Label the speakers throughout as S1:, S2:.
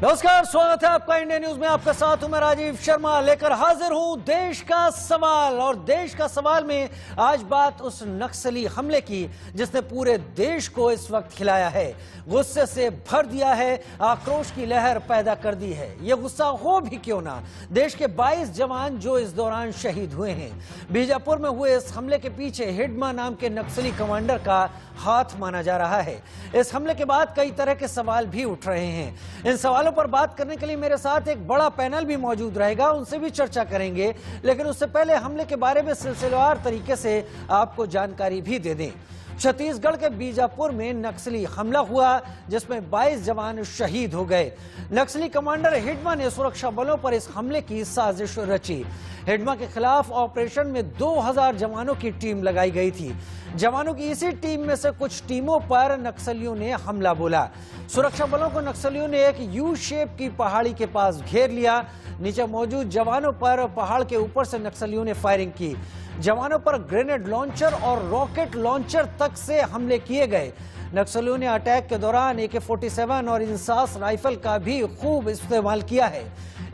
S1: नमस्कार, स्वागत है आपका इंडिया न्यूज में। आपके साथ हूं मैं राजीव शर्मा, लेकर हाजिर हूं देश का सवाल। और देश का सवाल में आज बात उस नक्सली हमले की जिसने पूरे देश को इस वक्त खिलाया है, गुस्से से भर दिया है, आक्रोश की लहर पैदा कर दी है। यह गुस्सा हो भी क्यों ना, देश के 22 जवान जो इस दौरान शहीद हुए हैं। बीजापुर में हुए इस हमले के पीछे हिडमा नाम के नक्सली कमांडर का हाथ माना जा रहा है। इस हमले के बाद कई तरह के सवाल भी उठ रहे हैं। इन सवालों पर बात करने के लिए मेरे साथ एक बड़ा पैनल भी मौजूद रहेगा, उनसे भी चर्चा करेंगे। लेकिन उससे पहले हमले के बारे में सिलसिलेवार तरीके से आपको जानकारी भी दे दें। छत्तीसगढ़ के बीजापुर में नक्सली हमला हुआ जिसमें 22 जवान शहीद हो गए। नक्सली कमांडर हिडमा ने सुरक्षा बलों पर इस हमले की साजिश रची। हिडमा के खिलाफ ऑपरेशन में 2000 जवानों की टीम लगाई गई थी। जवानों की इसी टीम में से कुछ टीमों पर नक्सलियों ने हमला बोला। सुरक्षा बलों को नक्सलियों ने एक यू शेप की पहाड़ी के पास घेर लिया। नीचे मौजूद जवानों पर पहाड़ के ऊपर से नक्सलियों ने फायरिंग की। जवानों पर ग्रेनेड लॉन्चर और रॉकेट लॉन्चर तक से हमले किए गए। नक्सलियों ने अटैक के दौरान AK-47 और इंसास राइफल का भी खूब इस्तेमाल किया है।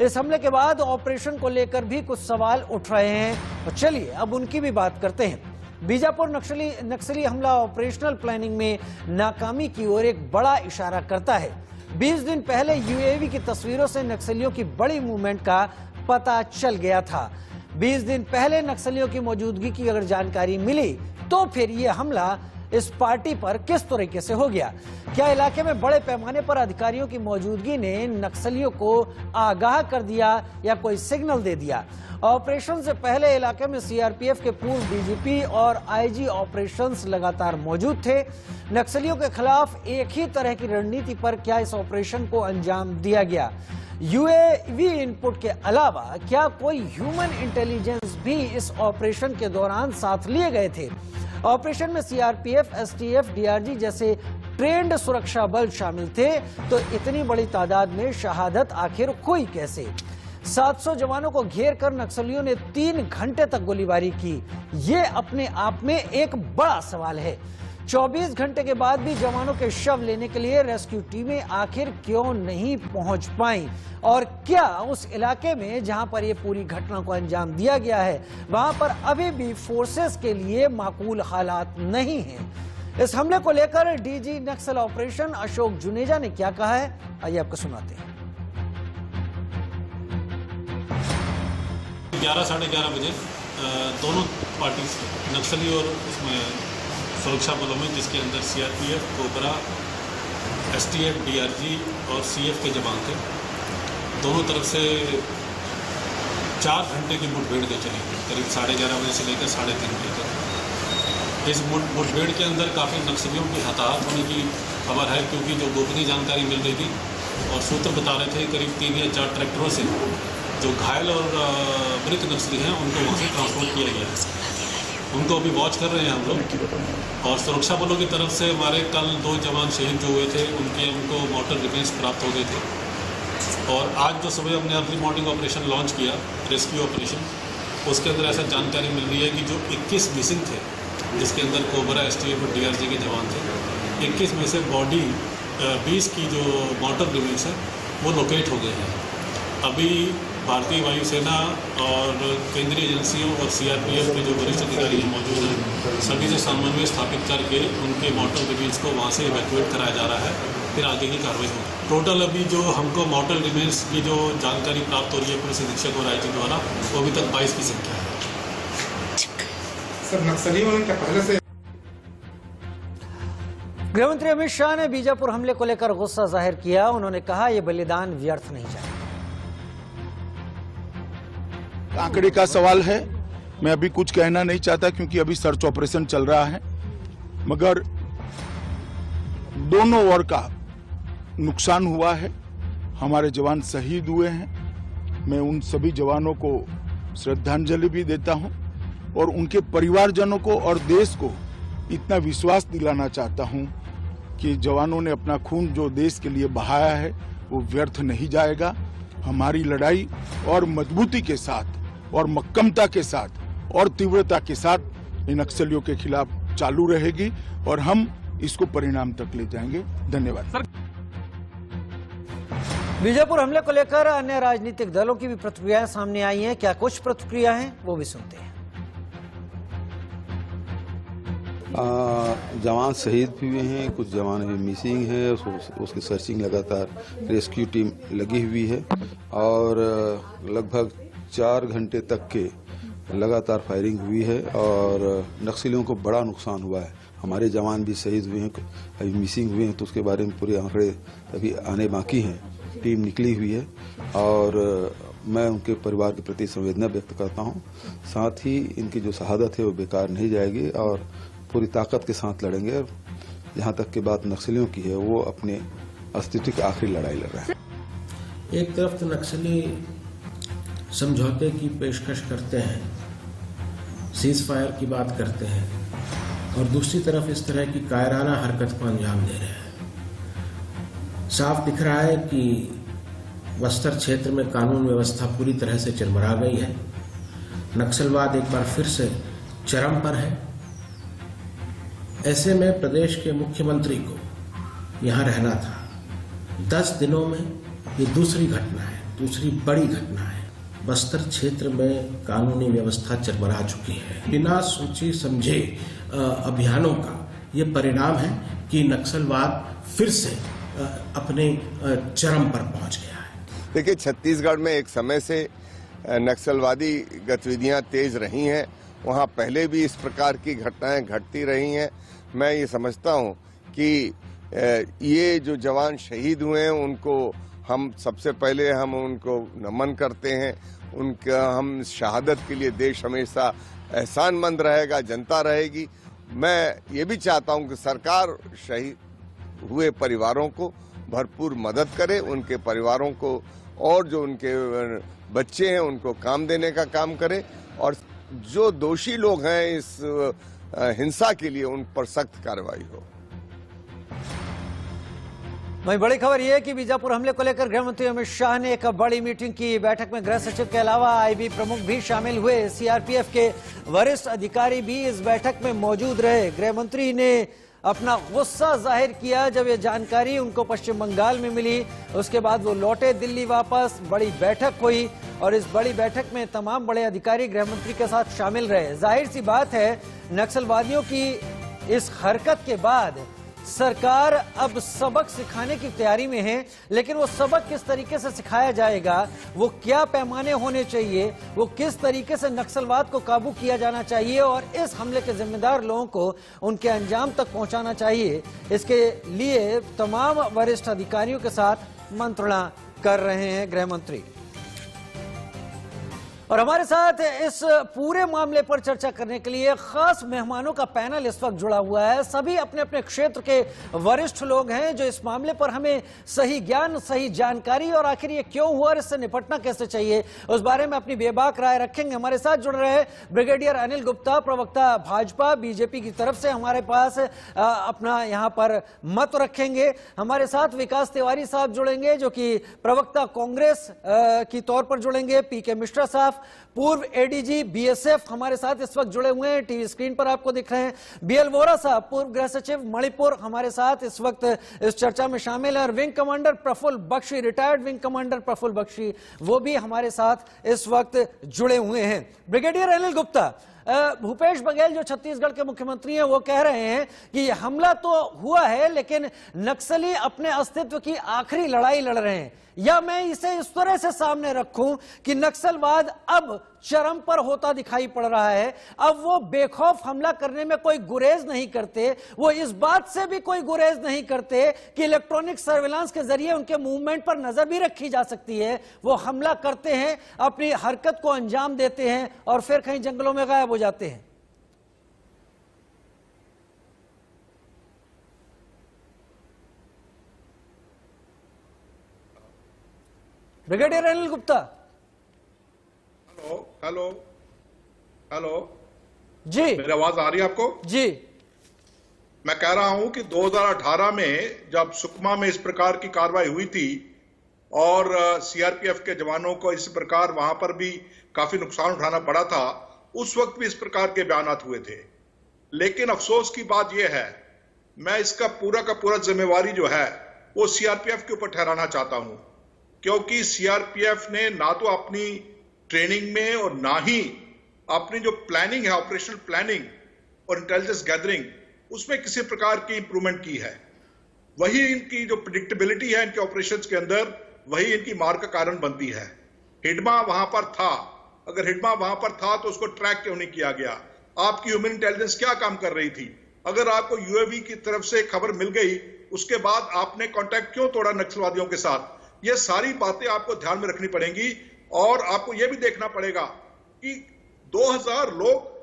S1: इस हमले के बाद ऑपरेशन को लेकर भी कुछ सवाल उठ रहे हैं, तो चलिए अब उनकी भी बात करते हैं। बीजापुर नक्सली हमला ऑपरेशनल प्लानिंग में नाकामी की ओर एक बड़ा इशारा करता है। 20 दिन पहले UAV की तस्वीरों से नक्सलियों की बड़ी मूवमेंट का पता चल गया था। 20 दिन पहले नक्सलियों की मौजूदगी की अगर जानकारी मिली तो फिर यह हमला इस पार्टी पर किस तरीके से हो गया? क्या इलाके में बड़े पैमाने पर अधिकारियों की मौजूदगी ने नक्सलियों को आगाह कर दिया या कोई सिग्नल दे दिया? ऑपरेशन से पहले इलाके में CRPF के पूर्व DGP और IG ऑपरेशंस लगातार मौजूद थे। नक्सलियों के खिलाफ एक ही तरह की रणनीति पर क्या इस ऑपरेशन को अंजाम दिया गया? UAV इनपुट के अलावा क्या कोई ह्यूमन इंटेलिजेंस भी इस ऑपरेशन के दौरान साथ लिए गए थे? ऑपरेशन में CRPF, STF, DRG जैसे ट्रेंड सुरक्षा बल शामिल थे, तो इतनी बड़ी तादाद में शहादत आखिर हुई कैसे? 700 जवानों को घेर कर नक्सलियों ने 3 घंटे तक गोलीबारी की। ये अपने आप में एक बड़ा सवाल है। 24 घंटे के बाद भी जवानों के शव लेने के लिए रेस्क्यू टीमें आखिर क्यों नहीं पहुंच पाई? और क्या उस इलाके में जहां पर यह पूरी घटना को अंजाम दिया गया है वहां पर अभी भी फोर्सेस के लिए माकूल हालात नहीं हैं? इस हमले को लेकर DG नक्सल ऑपरेशन अशोक जुनेजा ने क्या कहा है, आइए आपको सुनाते हैं।
S2: 11 साढ़े 11 बजे दोनों पार्टी नक्सली और उसमें सुरक्षा बलों में, जिसके अंदर CRPF, कोबरा, STF, DRG और CF के जवान थे, दोनों तरफ से 4 घंटे की मुठभेड़ के चली, करीब 11:30 बजे से लेकर 3:30 बजे तक। इस मुठभेड़ के अंदर काफ़ी नक्सलियों की हताहत होने की खबर है, क्योंकि जो गोपनीय जानकारी मिल रही थी और सूत्र बता रहे थे करीब 3 या 4 ट्रैक्टरों से जो घायल और मृत नक्सली हैं उनको वहाँ से ट्रांसपोर्ट किया गया है। उनको अभी वॉच कर रहे हैं हम लोग। और सुरक्षा बलों की तरफ से हमारे कल 2 जवान शहीद जो हुए थे उनको मॉर्टर डिफेंस प्राप्त हो गए थे। और आज जो सुबह हमने अर्ली मॉर्निंग ऑपरेशन लॉन्च किया, रेस्क्यू ऑपरेशन, उसके अंदर ऐसा जानकारी मिल रही है कि जो 21 मिसिंग थे, जिसके अंदर कोबरा, STF और DRG के जवान थे, 21 में से बॉडी 20 की जो मॉर्टर डिफेंस है वो लोकेट हो गए हैं। अभी भारतीय वायुसेना और केंद्रीय एजेंसियों और CRPF के जो वरिष्ठ अधिकारी मौजूद हैं, सभी से समन्वय स्थापित करके उनके मॉर्टर डिफेंस को वहाँ से इवैक्यूएट कराया जा रहा है, फिर आगे की कार्रवाई होगी। टोटल अभी जो हमको मॉर्टर डिफेंस की जो जानकारी प्राप्त हो रही है पुलिस अधीक्षक और IG द्वारा, वो अभी तक 22 की संख्या है।
S3: सर, नक्सलियों ने क्या पहले से?
S1: गृहमंत्री अमित शाह ने बीजापुर हमले को लेकर गुस्सा जाहिर किया। उन्होंने कहा यह बलिदान व्यर्थ नहीं जाए।
S4: आंकड़े का सवाल है, मैं अभी कुछ कहना नहीं चाहता क्योंकि अभी सर्च ऑपरेशन चल रहा है, मगर दोनों ओर का नुकसान हुआ है। हमारे जवान शहीद हुए हैं। मैं उन सभी जवानों को श्रद्धांजलि भी देता हूं और उनके परिवारजनों को और देश को इतना विश्वास दिलाना चाहता हूं कि जवानों ने अपना खून जो देश के लिए बहाया है वो व्यर्थ नहीं जाएगा। हमारी लड़ाई और मजबूती के साथ और मक्कमता के साथ और तीव्रता के साथ इन नक्सलियों के खिलाफ चालू रहेगी और हम इसको परिणाम तक ले जाएंगे। धन्यवाद।
S1: बीजापुर हमले को लेकर अन्य राजनीतिक दलों की भी प्रतिक्रियाएं सामने आई हैं। क्या कुछ प्रतिक्रिया हैं वो भी सुनते हैं।
S5: जवान शहीद भी हुए हैं, कुछ जवान अभी मिसिंग है, उसकी सर्चिंग लगातार रेस्क्यू टीम लगी हुई है और लगभग 4 घंटे तक के लगातार फायरिंग हुई है और नक्सलियों को बड़ा नुकसान हुआ है। हमारे जवान भी शहीद हुए हैं, अभी मिसिंग हुए हैं, तो उसके बारे में पूरे आंकड़े अभी आने बाकी हैं। टीम निकली हुई है और मैं उनके परिवार के प्रति संवेदना व्यक्त करता हूं। साथ ही इनकी जो शहादत है वो बेकार नहीं जाएगी और पूरी ताकत के साथ लड़ेंगे। और जहां तक की बात नक्सलियों की है, वो अपने अस्तित्व की आखिरी लड़ाई लड़ रहे हैं।
S6: एक तरफ तो नक्सली समझौते की पेशकश करते हैं, सीज फायर की बात करते हैं, और दूसरी तरफ इस तरह की कायराना हरकत को अंजाम दे रहे हैं। साफ दिख रहा है कि बस्तर क्षेत्र में कानून व्यवस्था पूरी तरह से चरमरा गई है। नक्सलवाद एक बार फिर से चरम पर है। ऐसे में प्रदेश के मुख्यमंत्री को यहां रहना था। 10 दिनों में ये दूसरी घटना है, दूसरी बड़ी घटना है। बस्तर क्षेत्र में कानूनी व्यवस्था चरमरा चुकी है। बिना सोचे समझे अभियानों का ये परिणाम है कि नक्सलवाद फिर से अपने चरम पर पहुंच गया है।
S7: देखिए, छत्तीसगढ़ में एक समय से नक्सलवादी गतिविधियां तेज रही हैं। वहां पहले भी इस प्रकार की घटनाएं घटती रही हैं। मैं ये समझता हूं कि ये जो जवान शहीद हुए हैं उनको हम सबसे पहले हम उनको नमन करते हैं। उनका हम शहादत के लिए देश हमेशा एहसानमंद रहेगा, जनता रहेगी। मैं ये भी चाहता हूं कि सरकार शहीद हुए परिवारों को भरपूर मदद करे, उनके परिवारों को और जो उनके बच्चे हैं उनको काम देने का काम करे, और जो दोषी लोग हैं इस हिंसा के लिए उन पर सख्त कार्रवाई हो।
S1: वहीं बड़ी खबर यह है कि बीजापुर हमले को लेकर गृह मंत्री अमित शाह ने एक बड़ी मीटिंग की। बैठक में गृह सचिव के अलावा आईबी प्रमुख भी शामिल हुए। सीआरपीएफ के वरिष्ठ अधिकारी भी इस बैठक में मौजूद रहे। गृह मंत्री ने अपना गुस्सा जाहिर किया जब ये जानकारी उनको पश्चिम बंगाल में मिली। उसके बाद वो लौटे दिल्ली वापस। बड़ी बैठक हुई और इस बड़ी बैठक में तमाम बड़े अधिकारी गृह मंत्री के साथ शामिल रहे। जाहिर सी बात है, नक्सलवादियों की इस हरकत के बाद सरकार अब सबक सिखाने की तैयारी में है, लेकिन वो सबक किस तरीके से सिखाया जाएगा, वो क्या पैमाने होने चाहिए, वो किस तरीके से नक्सलवाद को काबू किया जाना चाहिए और इस हमले के जिम्मेदार लोगों को उनके अंजाम तक पहुंचाना चाहिए, इसके लिए तमाम वरिष्ठ अधिकारियों के साथ मंत्रणा कर रहे हैं गृह मंत्री। और हमारे साथ इस पूरे मामले पर चर्चा करने के लिए खास मेहमानों का पैनल इस वक्त जुड़ा हुआ है। सभी अपने अपने क्षेत्र के वरिष्ठ लोग हैं जो इस मामले पर हमें सही ज्ञान, सही जानकारी और आखिर ये क्यों हुआ और इससे निपटना कैसे चाहिए उस बारे में अपनी बेबाक राय रखेंगे। हमारे साथ जुड़ रहे हैं ब्रिगेडियर अनिल गुप्ता, प्रवक्ता भाजपा बीजेपी की तरफ से, हमारे पास अपना यहाँ पर मत रखेंगे। हमारे साथ विकास तिवारी साहब जुड़ेंगे जो कि प्रवक्ता कांग्रेस की तौर पर जुड़ेंगे। पीके मिश्रा साहब, पूर्व एडीजी बीएसएफ, हमारे साथ इस वक्त जुड़े हुए हैं, टीवी स्क्रीन पर आपको दिख रहे हैं। बीएल वोरा साहब, पूर्व गृह सचिव मणिपुर, हमारे साथ इस वक्त इस चर्चा में शामिल है। और wing commander Praful Bakshi, retired wing commander Praful Bakshi, वो भी हमारे साथ इस वक्त जुड़े हुए हैं। ब्रिगेडियर अनिल गुप्ता, भूपेश बघेल जो छत्तीसगढ़ के मुख्यमंत्री हैं वो कह रहे हैं कि ये हमला तो हुआ है लेकिन नक्सली अपने अस्तित्व की आखिरी लड़ाई लड़ रहे हैं, या मैं इसे इस तरह से सामने रखूं कि नक्सलवाद अब चरम पर होता दिखाई पड़ रहा है। अब वो बेखौफ हमला करने में कोई गुरेज नहीं करते, वो इस बात से भी कोई गुरेज नहीं करते कि इलेक्ट्रॉनिक सर्विलांस के जरिए उनके मूवमेंट पर नजर भी रखी जा सकती है। वो हमला करते हैं, अपनी हरकत को अंजाम देते हैं और फिर कहीं जंगलों में गायब हो जाते हैं। Brigadier Anil Gupta.
S3: Hello hello
S1: ji,
S3: मेरी आवाज आ रही है आपको?
S1: जी,
S3: मैं कह रहा हूं कि 2018 में जब सुकमा में इस प्रकार की कार्रवाई हुई थी और सीआरपीएफ के जवानों को इस प्रकार वहां पर भी काफी नुकसान उठाना पड़ा था, उस वक्त भी इस प्रकार के बयानात हुए थे। लेकिन अफसोस की बात यह है, मैं इसका पूरा का पूरा जिम्मेवारी जो है वो सीआरपीएफ के ऊपर ठहराना चाहता हूं। क्योंकि सीआरपीएफ ने ना तो अपनी ट्रेनिंग में और ना ही अपनी जो प्लानिंग है, ऑपरेशनल प्लानिंग और इंटेलिजेंस गैदरिंग, उसमें किसी प्रकार की इंप्रूवमेंट की है। वही इनकी जो प्रिडिक्टेबिलिटी है इनके ऑपरेशंस के अंदर, वही इनकी मार का कारण बनती है। हिडमा वहां पर था, अगर हिडमा वहां पर था तो उसको ट्रैक क्यों नहीं किया गया? आपकी ह्यूमन इंटेलिजेंस क्या काम कर रही थी? अगर आपको यूएवी की तरफ से खबर मिल गई, उसके बाद आपने कांटेक्ट क्यों तोड़ा नक्सलवादियों के साथ? ये सारी बातें आपको ध्यान में रखनी पड़ेंगी और आपको यह भी देखना पड़ेगा कि 2000 लोग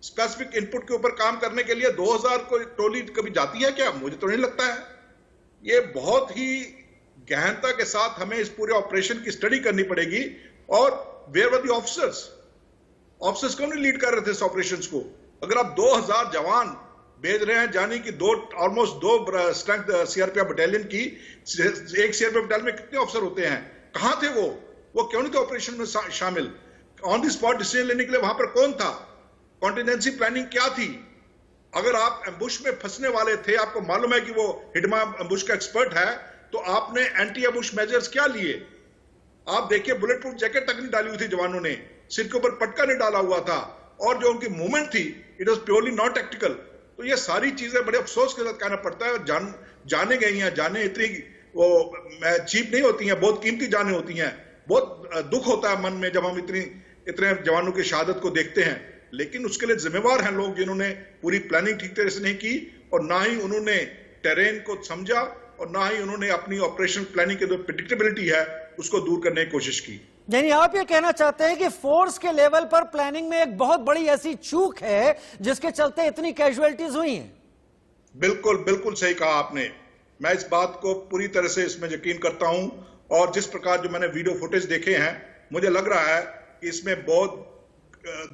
S3: स्पेसिफिक इनपुट के ऊपर काम करने के लिए 2000 को टोली कभी जाती है क्या? मुझे तो नहीं लगता है। ये बहुत ही गहनता के साथ हमें इस पूरे ऑपरेशन की स्टडी करनी पड़ेगी। और वेयर वर द ऑफिसर्स कौन लीड कर रहे थे इस ऑपरेशंस को? अगर आप 2000 जवान भेज रहे हैं, जानी कि ऑलमोस्ट दो स्ट्रेंथ सीआरपीएफ बटालियन की, एक सीआरपीएफ बटालियन में कितने ऑफिसर होते हैं? कहां थे वो क्यों नहीं थे ऑपरेशन में शामिल? ऑन द स्पॉट डिसीजन लेने के लिए वहां पर कौन था? कॉन्टिजेंसी प्लानिंग क्या थी? अगर आप एम्बुश में फंसने वाले थे, आपको मालूम है कि वो हिडमा एम्बुश का एक्सपर्ट है, तो आपने एंटी एम्बुश मेजर्स क्या लिए? आप देखिए, बुलेट प्रूफ जैकेट तक नहीं डाली हुई थी जवानों ने, सिर के ऊपर पटका नहीं डाला हुआ था, और जो उनकी मूवमेंट थी it was purely not tactical. तो ये सारी चीजें बड़े अफसोस के साथ कहना पड़ता है। जाने गई हैं, जाने इतनी वो चीप नहीं होती हैं, बहुत कीमती जाने होती हैं। बहुत दुख होता है मन में जब हम इतने जवानों की शहादत को देखते हैं, लेकिन उसके लिए जिम्मेवार हैं लोग जिन्होंने पूरी प्लानिंग ठीक तरह से नहीं की, और ना ही उन्होंने टेरेन को समझा, और ना ही उन्होंने अपनी ऑपरेशन प्लानिंग की जो प्रेडिक्टेबिलिटी है उसको दूर करने की कोशिश की।
S1: यानी आप ये कहना चाहते हैं कि फोर्स के लेवल पर प्लानिंग में एक बहुत बड़ी ऐसी चूक है जिसके चलते इतनी कैजुअलिटीज हुई हैं? बिल्कुल
S3: बिल्कुल सही कहा आपने। मैं इस बात को पूरी तरह से इसमें यकीन करता हूं, और जिस प्रकार जो मैंने वीडियो फुटेज देखे हैं, मुझे लग रहा है कि इसमें बहुत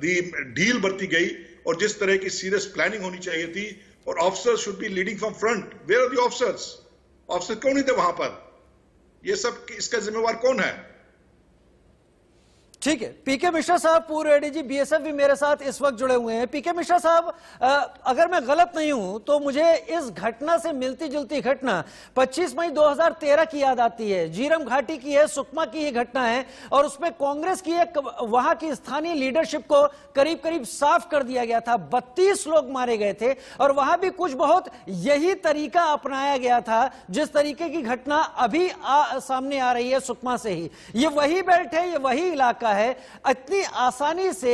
S3: ढील बरती गई, और जिस तरह की सीरियस प्लानिंग होनी चाहिए थी। और officers should be leading from front. Where are the officers? Officer क्यों नहीं थे वहां पर? ये सब इसका जिम्मेवार कौन है?
S1: ठीक है, पीके मिश्रा साहब, पूर्व एडीजी बीएसएफ भी मेरे साथ इस वक्त जुड़े हुए हैं। पीके मिश्रा साहब, अगर मैं गलत नहीं हूं तो मुझे इस घटना से मिलती जुलती घटना 25 मई 2013 की याद आती है। जीरम घाटी की है, सुकमा की ये घटना है, और उसमें कांग्रेस की एक वहां की स्थानीय लीडरशिप को करीब करीब साफ कर दिया गया था। 32 लोग मारे गए थे, और वहां भी कुछ बहुत यही तरीका अपनाया गया था जिस तरीके की घटना अभी सामने आ रही है सुकमा से ही। ये वही बेल्ट है, ये वही इलाका है। इतनी आसानी से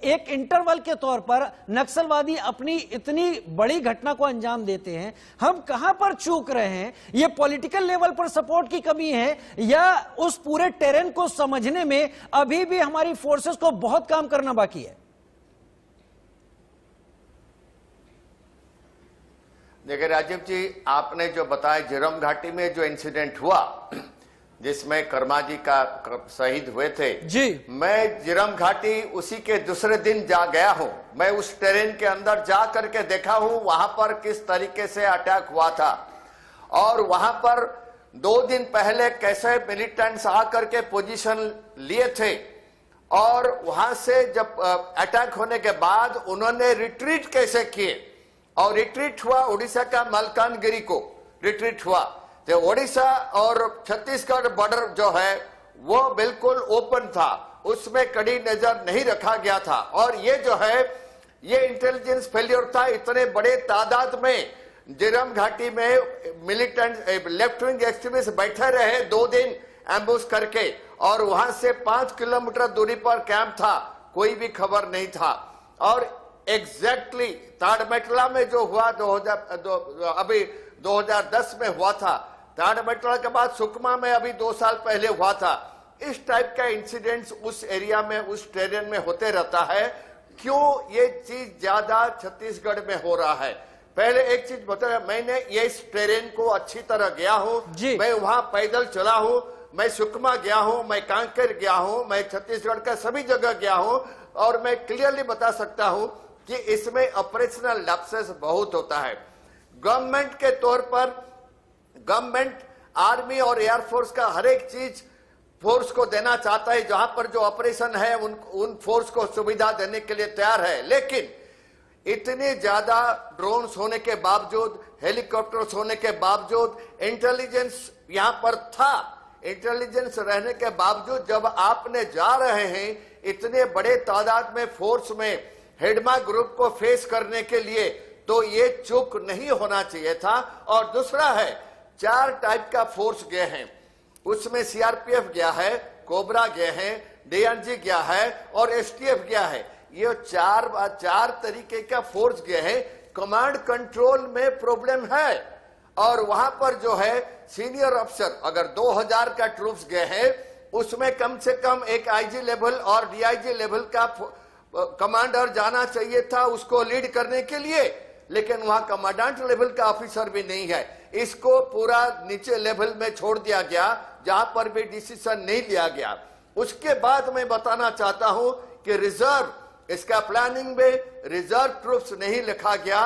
S1: एक इंटरवल के तौर पर नक्सलवादी अपनी इतनी बड़ी घटना को अंजाम देते हैं। हम कहां पर चूक रहे हैं? ये पॉलिटिकल लेवल पर सपोर्ट की कमी है, या उस पूरे टेरेन को समझने में अभी भी हमारी फोर्सेस को बहुत काम करना बाकी है?
S8: देखिए राजीव जी, आपने जो बताया जीरम घाटी में जो इंसिडेंट हुआ जिसमें कर्मा जी का शहीद हुए थे
S1: जी, मैं
S8: जीरम घाटी उसी के दूसरे दिन जा गया हूं। मैं उस टेरेन के अंदर जा करके देखा हूं वहां पर किस तरीके से अटैक हुआ था, और वहां पर 2 दिन पहले कैसे मिलिटेंट्स आकर के पोजीशन लिए थे, और वहां से जब अटैक होने के बाद उन्होंने रिट्रीट कैसे किए, और रिट्रीट हुआ उड़ीसा का मलकानगिरी को रिट्रीट हुआ। तो ओडिशा और छत्तीसगढ़ बॉर्डर जो है वो बिल्कुल ओपन था, उसमें कड़ी नजर नहीं रखा गया था, और ये जो है ये इंटेलिजेंस फेलियर था। इतने बड़े तादाद में जीरम घाटी में मिलिटेंट लेफ्ट विंग एक्सट्रीमिस्ट बैठे रहे 2 दिन एम्बुश करके, और वहां से 5 किलोमीटर दूरी पर कैंप था, कोई भी खबर नहीं था। और एग्जैक्टली ताड़मेटला में जो हुआ अभी 2010 में हुआ था, ताड़मेटला के बाद सुकमा में अभी 2 साल पहले हुआ था। इस टाइप का इंसिडेंट्स उस एरिया में, उस टेरेन में होते रहता है। क्यों ये चीज ज्यादा छत्तीसगढ़ में हो रहा है? पहले एक चीज बताया, मैंने ये इस टेरेन को अच्छी तरह गया हूं, मैं वहां पैदल चला हूं, मैं सुकमा गया हूं, मैं कांकेर गया हूं, मैं छत्तीसगढ़ का सभी जगह गया हूं, और मैं क्लियरली बता सकता हूं कि इसमें ऑपरेशनल लैप्सेस बहुत होता है। गवर्नमेंट के तौर पर गवर्नमेंट आर्मी और एयरफोर्स का हर एक चीज फोर्स को देना चाहता है, जहां पर जो ऑपरेशन है उन फोर्स को सुविधा देने के लिए तैयार है, लेकिन इतने ज्यादा ड्रोन्स होने के बावजूद, हेलीकॉप्टर्स होने के बावजूद, इंटेलिजेंस यहां पर था, इंटेलिजेंस रहने के बावजूद जब आपने जा रहे हैं इतने बड़े तादाद में फोर्स में हेडमा ग्रुप को फेस करने के लिए, तो ये चूक नहीं होना चाहिए था। और दूसरा है, 4 टाइप का फोर्स गए हैं, उसमें सीआरपीएफ गया है, कोबरा गए हैं, डीआरजी गया है और एसटीएफ गया है। ये चार तरीके का फोर्स गए हैं। कमांड कंट्रोल में प्रॉब्लम है और वहां पर जो है सीनियर अफसर, अगर 2000 का ट्रूप्स गए हैं उसमें कम से कम एक आईजी लेवल और डीआईजी लेवल का कमांडर जाना चाहिए था उसको लीड करने के लिए, लेकिन वहां कमांडेंट लेवल का ऑफिसर भी नहीं है। इसको पूरा नीचे लेवल में छोड़ दिया गया जहां पर भी डिसीजन नहीं लिया गया। उसके बाद मैं बताना चाहता हूं कि रिजर्व, इसका प्लानिंग में रिजर्व ट्रूप्स नहीं लिखा गया,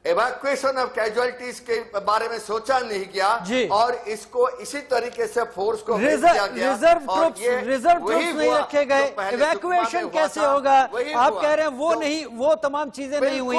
S8: एवैक्यूएशन ऑफ कैजुअलिटीज के बारे में सोचा नहीं गया और इसको इसी तरीके से फोर्स को
S1: रिजर्व ट्रूप्स नहीं रखे गए। एवैक्यूएशन कैसे होगा? आप कह रहे हैं वो नहीं, वो तमाम चीजें नहीं हुई।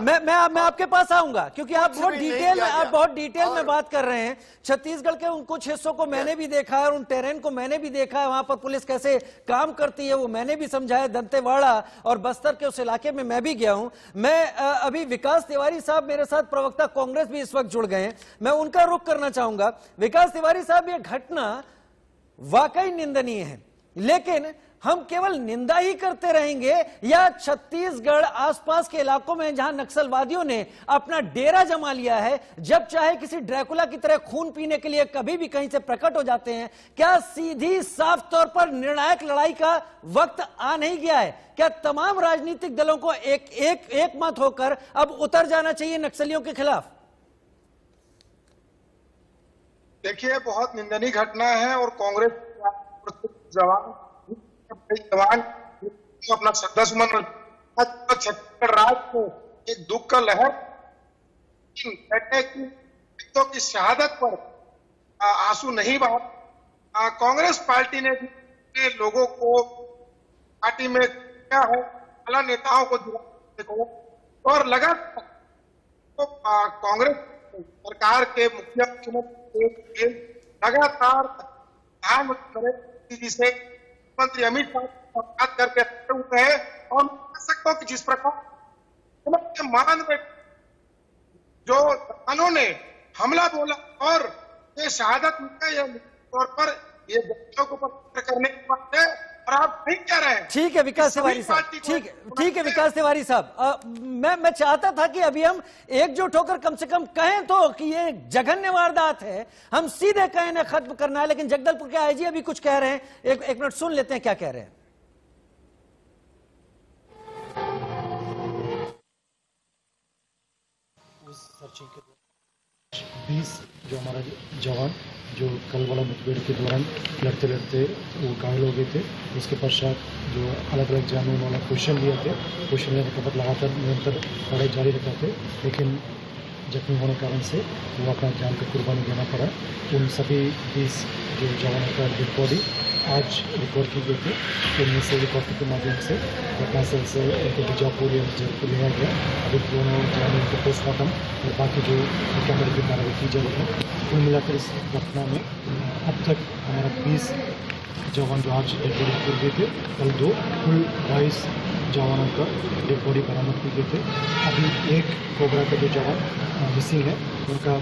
S1: मैं आपके पास आऊंगा क्योंकि आप बहुत डिटेल में बात कर रहे हैं। छत्तीसगढ़ के उन कुछ हिस्सों को मैंने भी देखा है और उन टेरेन को मैंने भी देखा है, वहां पर पुलिस कैसे काम करती है वो मैंने भी समझा है। दंतेवाड़ा और बस्तर के उस इलाके में मैं भी गया हूं। मैं अभी विकास तिवारी साहब मेरे साथ, प्रवक्ता कांग्रेस भी इस वक्त जुड़ गए हैं, मैं उनका रुख करना चाहूंगा। विकास तिवारी साहब, ये घटना वाकई निंदनीय है, लेकिन हम केवल निंदा ही करते रहेंगे या छत्तीसगढ़ आसपास के इलाकों में जहां नक्सलवादियों ने अपना डेरा जमा लिया है, जब चाहे किसी ड्रैकुला की तरह खून पीने के लिए कभी भी कहीं से प्रकट हो जाते हैं, क्या सीधी साफ तौर पर निर्णायक लड़ाई का वक्त आ नहीं गया है? क्या तमाम राजनीतिक दलों को एक मत होकर अब उतर जाना चाहिए नक्सलियों के खिलाफ?
S9: देखिए, बहुत निंदनीय घटना है और कांग्रेस जवान अपना श्रद्धा सुमन छत्तीसगढ़ राज्य में एक दुख का लहर की शहादत पर आंसू नहीं बहा। कांग्रेस पार्टी ने लोगों को पार्टी में क्या है, आला नेताओं को और लगातार तो कांग्रेस सरकार के मुख्यमंत्री लगातार प्रधानमंत्री जी से मंत्री अमित शाह बात करके हुए हैं और कह सकता हूं कि जिस प्रकार मान में जो जवानों ने हमला बोला और ये शहादत मिला, ये तौर पर ये बच्चों को पकड़ करने की बात है और आप नहीं कह रहे हैं। ठीक है विकास तिवारी साहब, ठीक है विकास तिवारी साहब, मैं चाहता था कि अभी हम एकजुट होकर कम से कम कहें तो कि ये जघन्य वारदात है, हम सीधे कहें ना खत्म करना है, लेकिन जगदलपुर के आईजी अभी कुछ कह रहे हैं। एक मिनट सुन लेते हैं क्या कह रहे हैं।
S10: उस सर्चिंग के 20 जो हमारा जवान जो कल वाला मुठभेड़ के दौरान लड़ते लड़ते वो घायल हो गए थे। उसके पश्चात जो अलग अलग जानों वाला क्वेश्चन लिए थे, क्वेश्चन लेने के बाद लगातार निरंतर लड़ाई जारी रखा थे, लेकिन जख्मी होने के कारण से वो अपना जान की कुर्बानी देना पड़ा। उन सभी 20 जो जवानों का डेड बॉडी आज रिकॉर्ड की गई थी, उनमें से हेलीकॉप्टर के माध्यम से घटनास्थल से उनको बीजापुर या जयपुर लिया गया। अभी दोनों जवानों को पोस्टमार्टम और बाकी जो कैमरे की कार्रवाई की जा रही है। कुल मिलाकर इस घटना में अब तक हमारा 20 जवान जो आज डेड बॉडी कर गए थे, कल 2, कुल 22 जवानों का डेड बॉडी बरामद की गई थे। अभी एक कोबरा का जो जवान मिसिंग है उनका।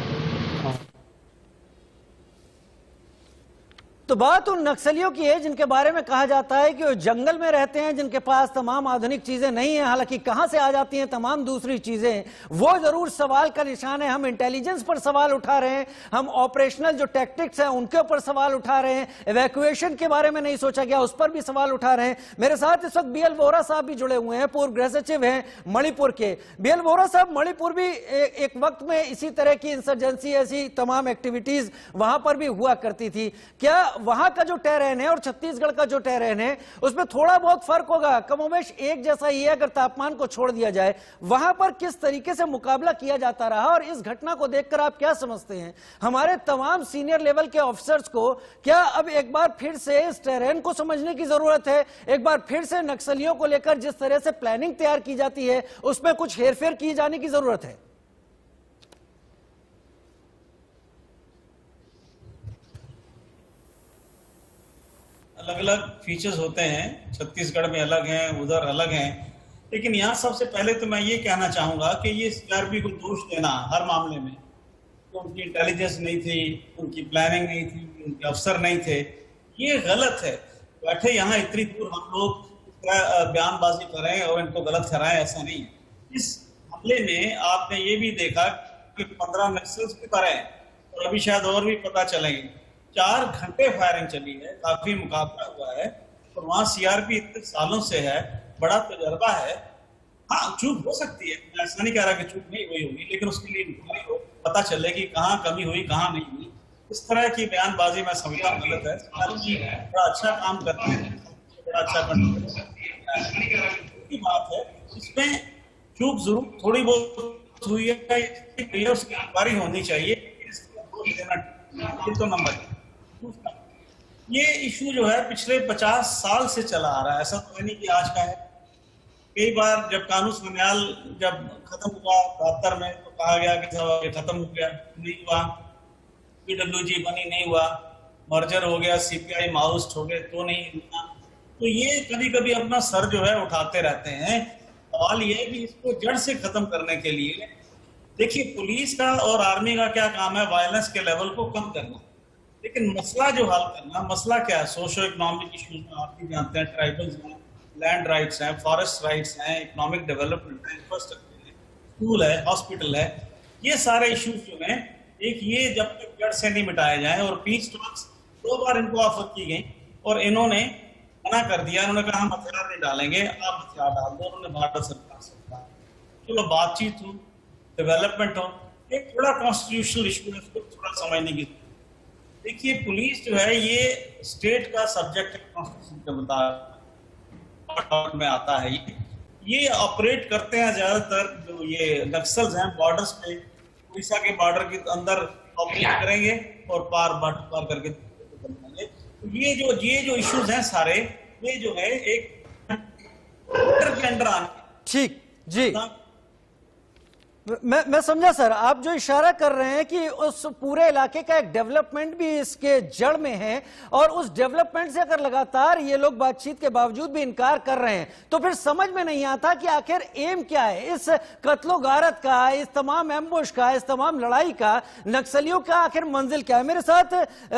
S1: तो बात उन नक्सलियों की है जिनके बारे में कहा जाता है कि वो जंगल में रहते हैं, जिनके पास तमाम आधुनिक चीजें नहीं हैं, हालांकि कहां से आ जाती हैं तमाम दूसरी चीजें, वो जरूर सवाल का निशान है। हम इंटेलिजेंस पर सवाल उठा रहे हैं, हम ऑपरेशनल जो टैक्टिक्स हैं उनके ऊपर सवाल उठा रहे हैं, एवैक्यूएशन के बारे में नहीं सोचा गया उस पर भी सवाल उठा रहे हैं। मेरे साथ इस वक्त बीएल वोहरा साहब भी जुड़े हुए हैं, पूर्व गृह सचिव हैं मणिपुर के। बीएल वोहरा साहब, मणिपुर भी एक वक्त में इसी तरह की इंसर्जेंसी, ऐसी तमाम एक्टिविटीज वहां पर भी हुआ करती थी। क्या वहां का जो टेरेन है और छत्तीसगढ़ का जो टेरेन है उसमें थोड़ा बहुत फर्क होगा? कमोबेश एक जैसा ही है अगर तापमान को छोड़ दिया जाए। वहां पर किस तरीके से मुकाबला किया जाता रहा और इस घटना को देखकर आप क्या समझते हैं? हमारे तमाम सीनियर लेवल के ऑफिसर्स को क्या अब एक बार फिर से इस टेरेन को समझने की जरूरत है? एक बार फिर से नक्सलियों को लेकर जिस तरह से प्लानिंग तैयार की जाती है उसमें कुछ हेरफेर की जाने की जरूरत है?
S11: अलग अलग फीचर्स होते हैं, छत्तीसगढ़ में अलग हैं, उधर अलग हैं। लेकिन यहाँ सबसे पहले तो मैं ये कहना चाहूँगा कि ये सीआरपी को दोष देना हर मामले में, तो उनकी इंटेलिजेंस नहीं थी, उनकी प्लानिंग नहीं थी, उनके अफसर नहीं थे, ये गलत है। बैठे यहाँ इतनी दूर हम लोग बयानबाजी करें और इनको गलत कराएं, ऐसा नहीं है। इस हमले में आपने ये भी देखा कि 15 नक्सल्स की तरह हैं और अभी शायद और भी पता चलेंगे। 4 घंटे फायरिंग चली है, काफी मुकाबला हुआ है और वहाँ सीआरपी इतने सालों से है, बड़ा तजर्बा है। हाँ, चूक हो सकती है, मैं ऐसा नहीं कह रहा कि चूक नहीं हुई होगी, लेकिन उसके लिए इंक्वायरी हो, पता चले कि कहाँ कमी हुई, कहाँ नहीं हुई। इस तरह की बयानबाजी मैं समझता हूँ गलत है। बड़ा अच्छा काम करते हैं, बड़ा अच्छा की बात है, इसमें चूक जरूर थोड़ी बहुत हुई है, उसकी इंक्वायरी होनी चाहिए। ये तो नंबर। ये इशू जो है पिछले 50 साल से चला आ रहा है, ऐसा तो नहीं कि आज का है। कई बार जब कानून सुन्याल जब खत्म हुआ 72 में, तो कहा गया कि सब ये खत्म हो गया, नहीं हुआ। PWG बनी, नहीं हुआ। मर्जर हो गया, CPI माओइस्ट हो गए, तो नहीं हुआ। तो ये कभी कभी अपना सर जो है उठाते रहते हैं। सवाल ये है कि इसको जड़ से खत्म करने के लिए देखिए, पुलिस का और आर्मी का क्या काम है, वायलेंस के लेवल को कम करना। लेकिन मसला जो हल करना, मसला क्या है, सोशो इकोनॉमिक इश्यूज में आप भी जानते हैं, ट्राइबल्स हैं, लैंड राइट्स हैं, फॉरेस्ट राइट्स हैं, इकोनॉमिक डेवलपमेंट है, इंफ्रास्ट्रक्चर है, स्कूल है, हॉस्पिटल है, ये सारे इश्यूज जो हैं, एक ये जब तक जड़ से नहीं मिटाए जाए। और पीस टॉक्स 2 बार इनको ऑफर की गई और इन्होंने मना कर दिया। इन्होंने कहा हम हथियार नहीं डालेंगे, आप हथियार डाल दो। उन्होंने भारत सरकार से कहा चलो बातचीत हो, डेवलपमेंट हो। एक थोड़ा कॉन्स्टिट्यूशनल इशू है, उसको थोड़ा समझने की। देखिए, पुलिस जो है ये स्टेट का सब्जेक्ट कॉन्स्टिट्यूशन के मुताबिक में आता है। ये ऑपरेट करते हैं ज्यादातर जो ये नक्सल्स हैं बॉर्डर्स पे, उड़ीसा के बॉर्डर के अंदर ऑपरेट करेंगे और पार करके तो ये जो इश्यूज हैं सारे, ये जो है एक के अंडर आने।
S1: ठीक जी, मैं समझा सर। आप जो इशारा कर रहे हैं कि उस पूरे इलाके का एक डेवलपमेंट भी इसके जड़ में है, और उस डेवलपमेंट से अगर लगातार ये लोग बातचीत के बावजूद भी इनकार कर रहे हैं, तो फिर समझ में नहीं आता कि आखिर एम क्या है इस कत्लो गारत का, इस तमाम एम्बुश का, इस तमाम लड़ाई का, नक्सलियों का आखिर मंजिल क्या है। मेरे साथ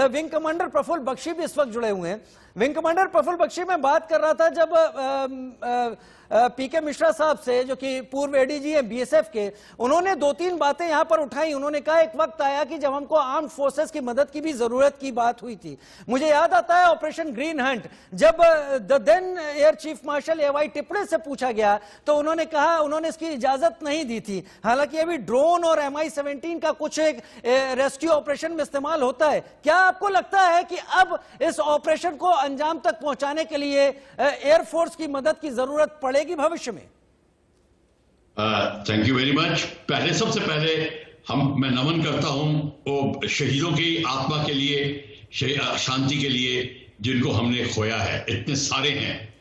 S1: विंग कमांडर प्रफुल्ल बख्शी भी इस वक्त जुड़े हुए हैं। विंग कमांडर प्रफुल्ल बख्शी, मैं बात कर रहा था जब पीके मिश्रा साहब से, जो कि पूर्व एडीजी हैं बीएसएफ के, उन्होंने 2-3 बातें यहां पर उठाई। उन्होंने कहा एक वक्त आया कि जब हमको आर्म्ड फोर्सेस की मदद की भी जरूरत की बात हुई थी। मुझे याद आता है ऑपरेशन ग्रीन हंट, जब the then air chief marshal AY Tipnis से पूछा गया तो उन्होंने कहा उन्होंने इसकी इजाजत नहीं दी थी। हालांकि अभी ड्रोन और MI-17 का कुछ एक रेस्क्यू ऑपरेशन में इस्तेमाल होता है। क्या आपको लगता है कि अब इस ऑपरेशन को अंजाम तक पहुंचाने के लिए एयरफोर्स की मदद की जरूरत पड़ेगी भविष्य में?
S12: Thank you very much. सबसे पहले मैं नमन करता हूं वो शहीदों की आत्मा के लिए, शांति के लिए, जिनको हमने खोया है। इतने सारे हैं।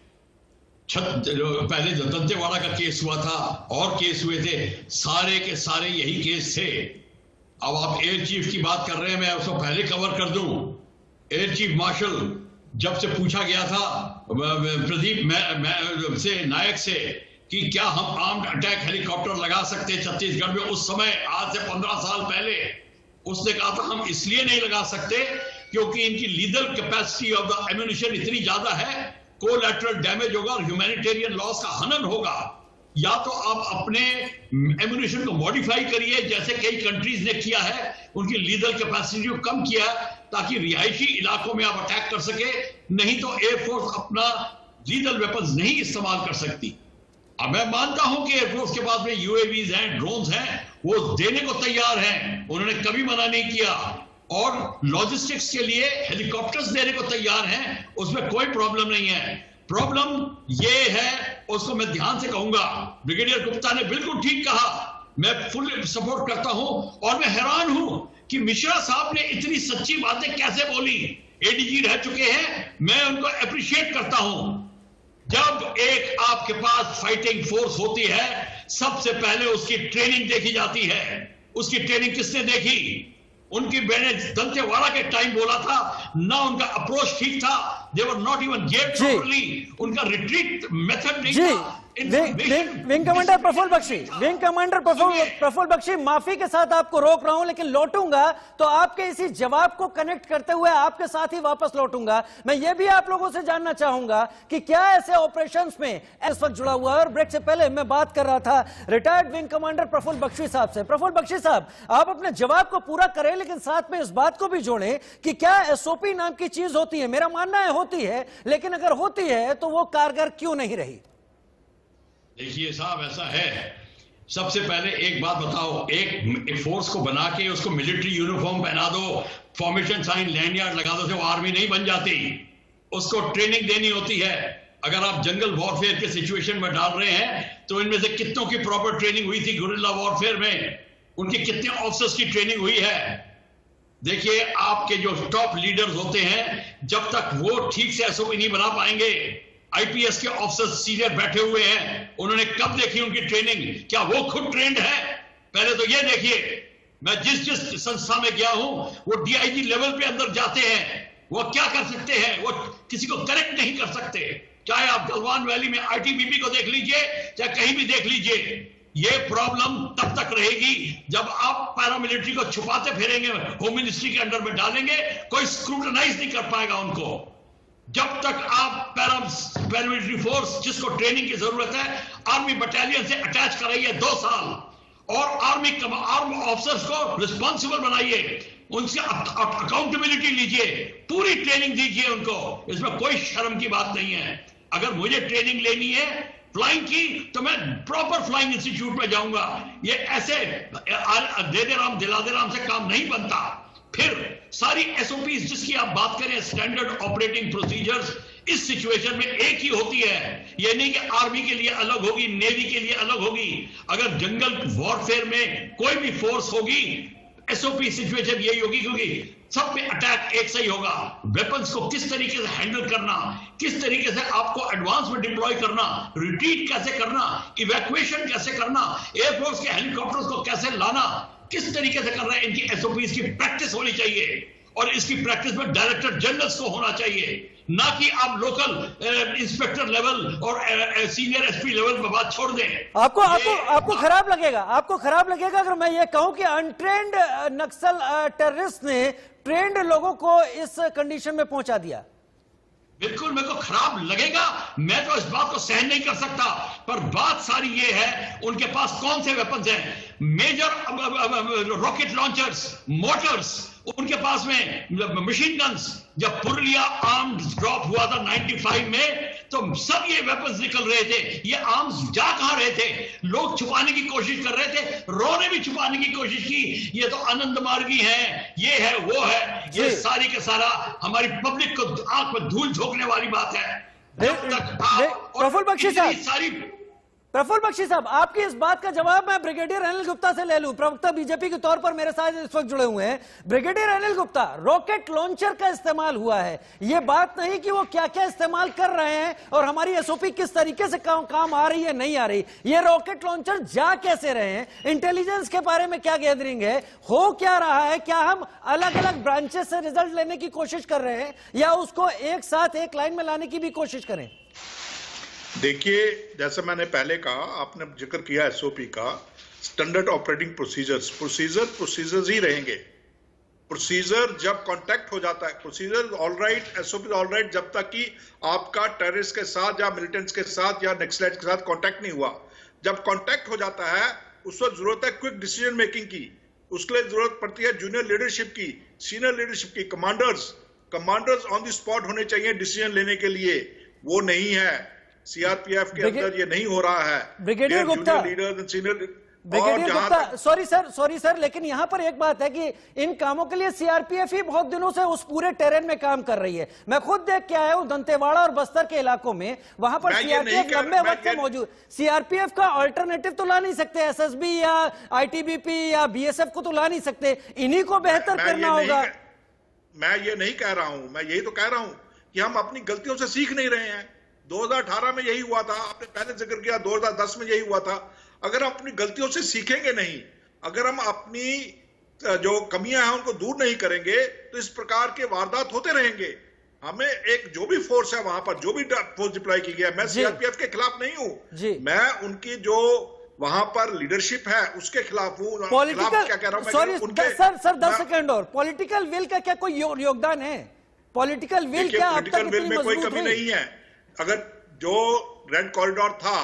S12: पहले जो दंतेवाड़ा का केस हुआ था और केस हुए थे, सारे के सारे यही केस थे। अब आप एयर चीफ की बात कर रहे हैं, मैं उसको पहले कवर कर दूं। एयर चीफ मार्शल जब से पूछा गया था प्रदीप से नायक से कि क्या हम आर्म्ड अटैक हेलीकॉप्टर लगा सकते हैं छत्तीसगढ़ में, उस समय आज से 15 साल पहले, उसने कहा था हम इसलिए नहीं लगा सकते क्योंकि इनकी लीदल कैपेसिटी ऑफ द एम्यूनिशन इतनी ज्यादा है, कोलैटरल डैमेज होगा और ह्यूमैनिटेरियन लॉस का हनन होगा। या तो आप अपने एम्यूनिशन को मॉडिफाई करिए, जैसे कई कंट्रीज ने किया है, उनकी लीदल कैपेसिटी को कम किया ताकि रिहायशी इलाकों में आप अटैक कर सके। नहीं तो एयरफोर्स अपना लीदल वेपन्स नहीं इस्तेमाल कर सकती। अब मैं मानता हूं कि एयरफोर्स के पास में UAVs हैं, ड्रोन्स हैं, वो देने को तैयार हैं, उन्होंने कभी मना नहीं किया। और लॉजिस्टिक्स के लिए हेलीकॉप्टर्स देने को तैयार हैं, उसमें कोई प्रॉब्लम नहीं है। प्रॉब्लम ये है, उसको मैं ध्यान से कहूंगा, ब्रिगेडियर गुप्ता ने बिल्कुल ठीक कहा, मैं फुल सपोर्ट करता हूं। और मैं हैरान हूं कि मिश्रा साहब ने इतनी सच्ची बातें कैसे बोली। एडीजी रह चुके हैं, मैं उनको अप्रिशिएट करता हूं। जब एक आपके पास फाइटिंग फोर्स होती है, सबसे पहले उसकी ट्रेनिंग देखी जाती है। उसकी ट्रेनिंग किसने देखी? उनकी, मैंने दंतेवाड़ा के टाइम बोला था ना, उनका अप्रोच ठीक था, they were not even get properly, उनका रिट्रीट मेथड नहीं था।
S1: विंग कमांडर प्रफुल्ल बख्शी, माफी के साथ आपको रोक रहा हूं, लेकिन लौटूंगा तो आपके इसी जवाब को कनेक्ट करते हुए आपके साथ ही वापस लौटूंगा। मैं ये भी आप लोगों से जानना चाहूंगा कि क्या ऐसे ऑपरेशंस में इस वक्त जुड़ा हुआ है। और ब्रेक से पहले मैं बात कर रहा था retired wing commander Praful Bakshi साहब से। प्रफुल्ल बख्शी साहब, आप अपने जवाब को पूरा करें, लेकिन साथ में इस बात को भी जोड़ें कि क्या एसओपी नाम की चीज होती है? मेरा मानना है होती है, लेकिन अगर होती है तो वो कारगर क्यों नहीं रही?
S12: देखिए साहब, ऐसा है, सबसे पहले एक बात बताओ, एक फोर्स को बना के उसको मिलिट्री यूनिफॉर्म पहना दो, फॉर्मेशन साइन, लैंड यार्ड लगा दो, तो वो आर्मी नहीं बन जाती। उसको ट्रेनिंग देनी होती है। अगर आप जंगल वॉरफेयर के सिचुएशन में डाल रहे हैं तो इनमें से कितनों की प्रॉपर ट्रेनिंग हुई थी गुरिल्ला वॉरफेयर में? उनके कितने ऑफिसर्स की ट्रेनिंग हुई है? देखिए, आपके जो टॉप लीडर्स होते हैं, जब तक वो ठीक से एसओपी नहीं बना पाएंगे, आईपीएस के ऑफिसर सीनियर बैठे हुए हैं, उन्होंने कब देखी उनकी ट्रेनिंग? क्या वो खुद ट्रेंड है? पहले तो ये देखिए, मैं जिस संस्था में गया हूं, वो डीआईजी लेवल पे अंदर जाते हैं, वो क्या कर सकते हैं? वो किसी को करेक्ट नहीं कर सकते। चाहे आप गलवान वैली में आईटीबीपी को देख लीजिए, चाहे कहीं भी देख लीजिए, ये प्रॉब्लम तब तक रहेगी जब आप पैरामिलिट्री को छुपाते फिरेंगे, होम मिनिस्ट्री के अंडर में डालेंगे, कोई स्क्रूटनाइज नहीं कर पाएगा उनको। जब तक आप पैरामिलिट्री फोर्स जिसको ट्रेनिंग की जरूरत है, आर्मी बटालियन से अटैच कराइए 2 साल, और आर्म ऑफिसर्स को रिस्पॉन्सिबल बनाइए, उनसे अकाउंटेबिलिटी लीजिए, पूरी ट्रेनिंग दीजिए उनको। इसमें कोई शर्म की बात नहीं है। अगर मुझे ट्रेनिंग लेनी है फ्लाइंग की, तो मैं प्रॉपर फ्लाइंग इंस्टीट्यूट में जाऊंगा। ये ऐसे दे दे राम दिला दे राम से काम नहीं बनता। फिर सारी एसओपीज जिसकी आप बात करें, स्टैंडर्ड ऑपरेटिंग प्रोसीजर्स, इस सिचुएशन में एक ही होती है। ये नहीं कि आर्मी के लिए अलग होगी, नेवी के लिए अलग होगी। अगर जंगल वॉरफेयर में कोई भी फोर्स होगी, एसओपी सिचुएशन यही होगी, क्योंकि सब पे अटैक एक सही होगा। वेपन्स को किस तरीके से हैंडल करना, किस तरीके से आपको एडवांस में डिप्लॉय करना, रिट्रीट कैसे करना, इवैक्यूएशन कैसे करना, एयरफोर्स के हेलीकॉप्टर्स को कैसे लाना, किस तरीके से करना है, इनकी एसओपीज की प्रैक्टिस होनी चाहिए। और इसकी प्रैक्टिस में डायरेक्टर जनरल्स को होना चाहिए, ना कि आप लोकल इंस्पेक्टर लेवल और सीनियर एसपी लेवल पर बात छोड़ दें।
S1: आपको खराब लगेगा अगर मैं ये कहूं कि अनट्रेंड नक्सल टेररिस्ट ने ट्रेंड लोगों को इस कंडीशन में पहुंचा दिया।
S12: बिल्कुल मेरे को खराब लगेगा, मैं तो इस बात को सहन नहीं कर सकता। पर बात सारी ये है, उनके पास कौन से वेपन्स हैं? मेजर रॉकेट लॉन्चर्स, मोटर्स, उनके पास में मशीन गन्स। जब पुरलिया आर्म्स ड्रॉप हुआ था 95 में, तो सब ये वेपन्स निकल रहे थे। ये आर्म्स जा कहां रहे थे? लोग छुपाने की कोशिश कर रहे थे, रो ने भी छुपाने की कोशिश की, ये तो आनंद मार्गी है, ये है, वो है। ये सारी के सारा हमारी पब्लिक को आंख में धूल झोंकने वाली बात है। जब तक
S1: प्रफुल्ल बख्शी साहब, आपकी इस बात का जवाब मैं ब्रिगेडियर अनिल गुप्ता से ले लूं। प्रवक्ता बीजेपी के तौर पर मेरे साथ इस वक्त जुड़े हुए हैं। Brigadier Anil Gupta, rocket launcher का इस्तेमाल हुआ है, ये बात नहीं कि वो क्या क्या इस्तेमाल कर रहे हैं और हमारी एसओपी किस तरीके से काम आ रही है, नहीं आ रही। ये रॉकेट लॉन्चर जा कैसे रहे हैं, इंटेलिजेंस के बारे में क्या गैदरिंग है, हो क्या रहा है, क्या हम अलग अलग ब्रांचेस से रिजल्ट लेने की कोशिश कर रहे हैं या उसको एक साथ एक लाइन में लाने की भी कोशिश करें?
S3: देखिए, जैसे मैंने पहले कहा, आपने जिक्र किया एसओपी का, स्टैंडर्ड ऑपरेटिंग प्रोसीजर्स ही रहेंगे। प्रोसीजर जब कांटेक्ट हो जाता है, प्रोसीजर ऑलराइट, एसओपी ऑलराइट, जब तक कि आपका टेररिस्ट के साथ या मिलिटेंट्स के साथ या नक्सलाइट के साथ कांटेक्ट नहीं हुआ। जब कांटेक्ट हो जाता है, उस वक्त जरूरत है क्विक डिसीजन मेकिंग की। उसके लिए जरूरत पड़ती है जूनियर लीडरशिप की, सीनियर लीडरशिप की। कमांडर्स ऑन द स्पॉट होने चाहिए डिसीजन लेने के लिए। वो नहीं है सीआरपीएफ के अंदर, ये नहीं हो रहा है।
S1: ब्रिगेडियर गुप्ता, सॉरी सर, लेकिन यहां पर एक बात है कि इन कामों के लिए सीआरपीएफ ही बहुत दिनों से उस पूरे टेरेन में काम कर रही है। मैं खुद देख के आया हूं दंतेवाड़ा और बस्तर के इलाकों में, वहां पर सीआरपीएफ लंबे वक्त से मौजूद। सीआरपीएफ का अल्टरनेटिव तो ला नहीं सकते, एसएसबी या आईटीबीपी या बीएसएफ को तो ला नहीं सकते, इन्हीं को बेहतर करना होगा।
S3: मैं ये नहीं कह रहा हूं, मैं यही तो कह रहा हूं कि हम अपनी गलतियों से सीख नहीं रहे हैं। 2018 में यही हुआ था, आपने पहले जिक्र किया, 2010 में यही हुआ था। अगर हम अपनी गलतियों से सीखेंगे नहीं, अगर हम अपनी जो कमियां हैं उनको दूर नहीं करेंगे, तो इस प्रकार के वारदात होते रहेंगे। हमें एक जो भी फोर्स है वहां पर जो भी फोर्स डिप्लॉय की गया, मैं सीआरपीएफ के खिलाफ नहीं हूं, मैं उनकी जो वहां पर लीडरशिप है उसके खिलाफ हूं।
S1: पॉलिटिकल,
S3: क्या कह रहा हूं
S1: सॉरी सर 10 सेकंड और, पॉलिटिकल विल का क्या कोई योगदान है? पॉलिटिकल विल क्या अब तक
S3: विल में कोई कमी नहीं है। अगर जो रेड कॉरिडोर था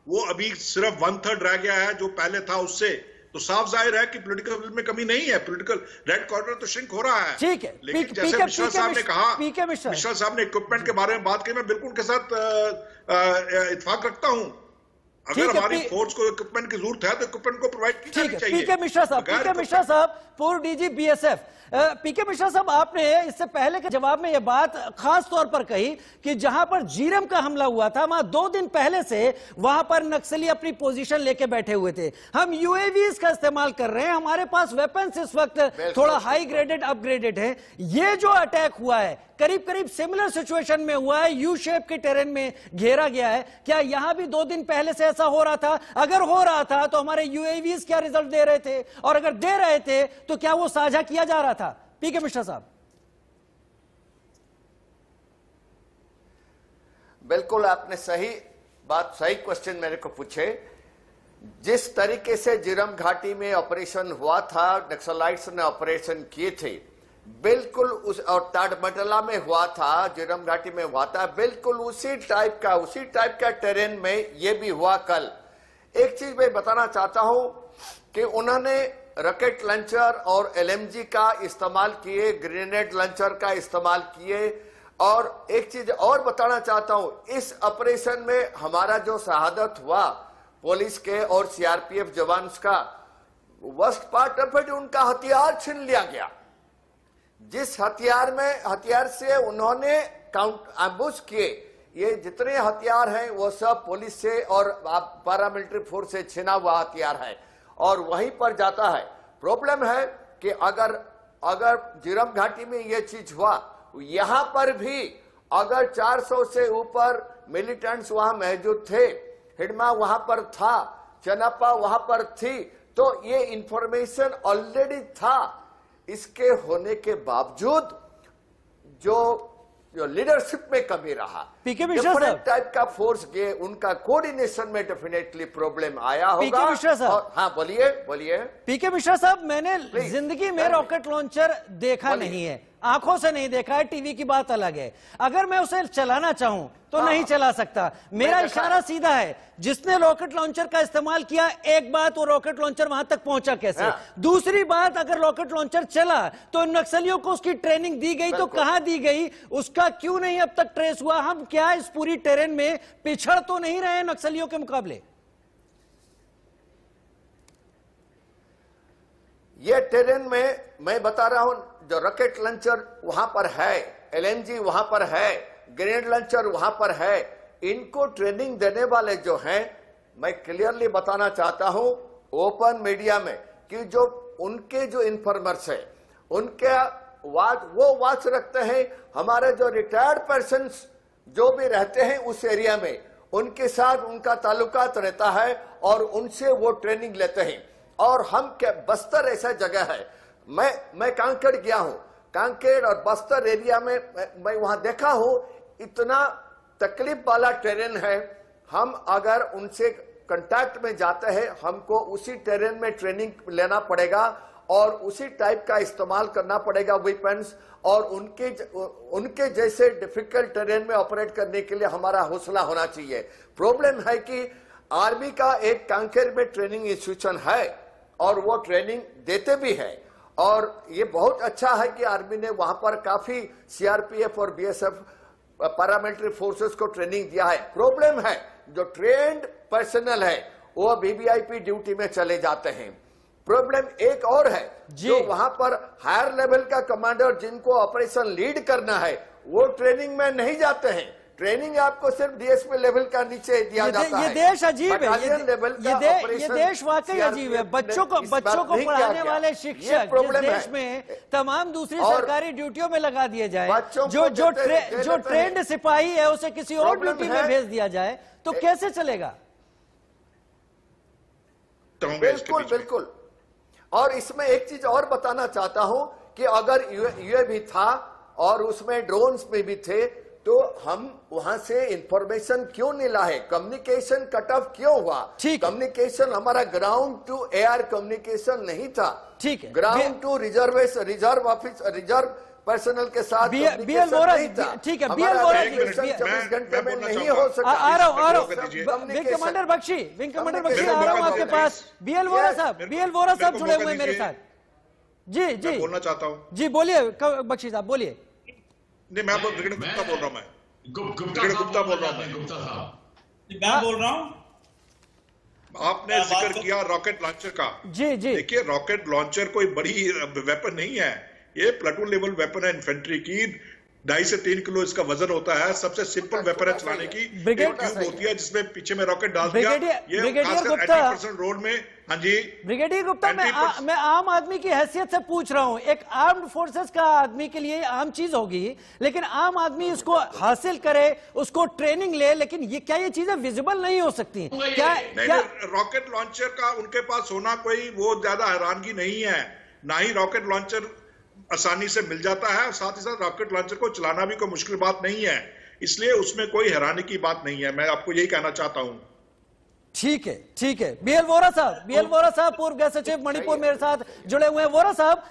S3: वो अभी सिर्फ 1/3 रह गया है जो पहले था उससे, तो साफ जाहिर है कि पॉलिटिकल विल में कमी नहीं है। पॉलिटिकल रेड कॉरिडोर तो श्रिंक हो रहा है,
S1: ठीक है।
S3: लेकिन जैसे मिश्रा साहब ने कहा, मिश्रा साहब ने इक्विपमेंट के बारे में बात की, मैं बिल्कुल के साथ इत्तेफाक रखता हूं। अगर हमारी फोर्स को इक्विपमेंट की जरूरत है तो इक्विपमेंट को प्रोवाइड की जानी चाहिए।
S1: पीके मिश्रा साहब, पूर्व डीजी बीएसएफ, पीके मिश्रा साहब, आपने इससे पहले के जवाब में यह बात खास तौर पर कही कि जहां पर जीरम का हमला हुआ था वहां 2 दिन पहले से वहां पर नक्सली अपनी पोजीशन लेके बैठे हुए थे। हम यूएवीज का इस्तेमाल कर रहे हैं, हमारे पास वेपन्स इस वक्त थोड़ा हाई ग्रेडेड अपग्रेडेड है। ये जो अटैक हुआ है करीब करीब सिमिलर सिचुएशन में हुआ है, यू शेप के टेरेन में घेरा गया है। क्या यहां भी 2 दिन पहले से ऐसा हो रहा था? अगर हो रहा था तो हमारे यूएवीज क्या रिजल्ट दे रहे थे, और अगर दे रहे थे तो क्या वो साझा किया जा रहा था? पीके मिश्रा साहब।
S8: बिल्कुल आपने सही बात, सही क्वेश्चन मेरे को पूछे। जिस तरीके से जिरम घाटी में ऑपरेशन हुआ था, नक्सलाइट्स ने ऑपरेशन किए थे, बिल्कुल उस, और ताड़मटला में हुआ था, जिरम घाटी में हुआ था, बिल्कुल उसी टाइप का टेरेन में ये भी हुआ कल। एक चीज मैं बताना चाहता हूं कि उन्होंने रॉकेट लॉन्चर और एलएमजी का इस्तेमाल किए, ग्रेनेड लॉन्चर का इस्तेमाल किए। और एक चीज और बताना चाहता हूं, इस ऑपरेशन में हमारा जो शहादत हुआ पुलिस के और सीआरपीएफ जवान का, वर्स्ट पार्ट ऑफ इट, उनका हथियार छीन लिया गया। जिस हथियार से उन्होंने एम्बुश किए, ये जितने हथियार हैं वो सब पुलिस से और पैरामिलिट्री फोर्स से छिना हुआ हथियार है और वहीं पर जाता है। प्रॉब्लम है कि अगर जिरम घाटी में ये चीज हुआ, यहां पर भी अगर 400 से ऊपर मिलिटेंट्स वहां मौजूद थे, हिडमा वहां पर था, चनापा वहां पर थी, तो ये इंफॉर्मेशन ऑलरेडी था। इसके होने के बावजूद जो लीडरशिप में कमी रहा, डिफरेंट टाइप का फोर्स गए, उनका कोऑर्डिनेशन में डेफिनेटली प्रॉब्लम आया होगा। और हाँ, बोलिए
S1: पीके मिश्रा साहब, मैंने जिंदगी में रॉकेट लॉन्चर देखा नहीं है, आंखों से नहीं देखा है, टीवी की बात अलग है। अगर मैं उसे चलाना चाहूं तो नहीं चला सकता। मेरा इशारा सीधा है, जिसने रॉकेट लॉन्चर का इस्तेमाल किया, एक बात, वो रॉकेट लॉन्चर वहां तक पहुंचा कैसे? दूसरी बात, अगर रॉकेट लॉन्चर चला तो नक्सलियों को उसकी ट्रेनिंग दी गई तो कहां दी गई, उसका क्यों नहीं अब तक ट्रेस हुआ? हम क्या इस पूरी टेरेन में पिछड़ तो नहीं रहे नक्सलियों के मुकाबले?
S8: ये टेरेन में मैं बता रहा हूं, जो रॉकेट लॉन्चर वहां पर है, एलएमजी वहां पर है, ग्रेनेड लॉन्चर वहां पर है, इनको ट्रेनिंग देने वाले जो हैं, मैं क्लियरली बताना चाहता हूं ओपन मीडिया में कि जो उनके जो इन्फॉर्मर्स है, उनके वो वाच रखते हैं। हमारे जो रिटायर्ड पर्सन्स जो भी रहते हैं उस एरिया में, उनके साथ उनका ताल्लुकात रहता है और उनसे वो ट्रेनिंग लेते हैं। और हम क्या, बस्तर ऐसा जगह है, मैं कांकेर गया हूं, कांकेर और बस्तर एरिया में मैं वहां देखा हूं, इतना तकलीफ वाला टेरेन है। हम अगर उनसे कांटेक्ट में जाते हैं, हमको उसी टेरेन में ट्रेनिंग लेना पड़ेगा और उसी टाइप का इस्तेमाल करना पड़ेगा वेपन्स, और उनके जैसे डिफिकल्ट टेरेन में ऑपरेट करने के लिए हमारा हौसला होना चाहिए। प्रॉब्लम है कि आर्मी का एक कांकेर में ट्रेनिंग इंस्टीट्यूशन है और वो ट्रेनिंग देते भी है, और ये बहुत अच्छा है कि आर्मी ने वहां पर काफी सीआरपीएफ और बीएसएफ पैरामिलिट्री फोर्सेस को ट्रेनिंग दिया है। प्रॉब्लम है जो ट्रेन्ड पर्सनल है वो वीवीआईपी ड्यूटी में चले जाते हैं। प्रॉब्लम एक और है, जो वहां पर हायर लेवल का कमांडर जिनको ऑपरेशन लीड करना है, वो ट्रेनिंग में नहीं जाते हैं। ट्रेनिंग आपको सिर्फ डीएसपी लेवल का नीचे दिया जाता है।
S1: ये देश अजीब है, ये देश वाकई अजीब है। बच्चों को पढ़ाने वाले शिक्षक जिस देश में तमाम दूसरी सरकारी ड्यूटियों में लगा दिए जाए, जो ट्रेंड सिपाही है उसे किसी और ड्यूटी में भेज दिया जाए, तो कैसे चलेगा?
S8: बिल्कुल। और इसमें एक चीज और बताना चाहता हूं कि अगर यूएवी था और उसमें ड्रोन्स में भी थे, तो हम वहां से इंफॉर्मेशन क्यों नहीं लाए? कम्युनिकेशन कट ऑफ क्यों हुआ? कम्युनिकेशन हमारा ग्राउंड टू एयर कम्युनिकेशन नहीं था।
S1: ठीक है,
S8: ground to reserve office, reserve personnel के साथ
S1: बीएल वोरा, ठीक है, बीएल वोरा
S8: 24 घंटे में नहीं हो सकता।
S1: आ रहा हूँ विंग कमांडर बख्शी आ रहा हूँ आपके पास। बीएल वोरा साहब जुड़े हुए मेरे साथ। जी जी
S3: बोलना चाहता हूँ।
S1: जी बोलिए बख्शी साहब, बोलिए।
S3: नहीं, मैं ब्रिगेडियर गुप्ता बोल रहा हूँ। मैं गुप्ता बोल रहा हूँ।
S11: गुप्ता साहब मैं बोल रहा हूँ।
S3: आपने जिक्र किया रॉकेट लॉन्चर का।
S1: जी जी,
S3: देखिए, रॉकेट लॉन्चर कोई बड़ी वेपन नहीं है, ये प्लाटून लेवल वेपन है इन्फेंट्री की। 2.5 से 3 किलो इसका वजन होता है। सबसे सिंपल वेपन है चलाने की। एक ट्यूब होती है जिसमें पीछे में रॉकेट डाल दिया। ये खासकर 80% रोड में। हाँ जी
S1: ब्रिगेडियर गुप्ता, मैं आम आदमी की हैसियत से पूछ रहा हूं। एक आर्म्ड फोर्सेस का आदमी के लिए आम चीज होगी, लेकिन आम आदमी उसको हासिल करे, उसको ट्रेनिंग ले, लेकिन ये क्या ये चीजें विजिबल नहीं हो सकती? क्या
S3: रॉकेट लॉन्चर का उनके पास होना कोई वो ज्यादा हैरानगी नहीं है। ना ही रॉकेट लॉन्चर आसानी से मिल जाता है, और साथ ही साथ रॉकेट लॉन्चर को चलाना भी कोई मुश्किल बात नहीं है, इसलिए उसमें कोई हैरानी की बात नहीं है। मैं आपको यही कहना चाहता हूं।
S1: ठीक है। बीएल वोरा साहब पूर्व गृह सचिव मणिपुर मेरे साथ जुड़े हुए हैं। वोरा साहब,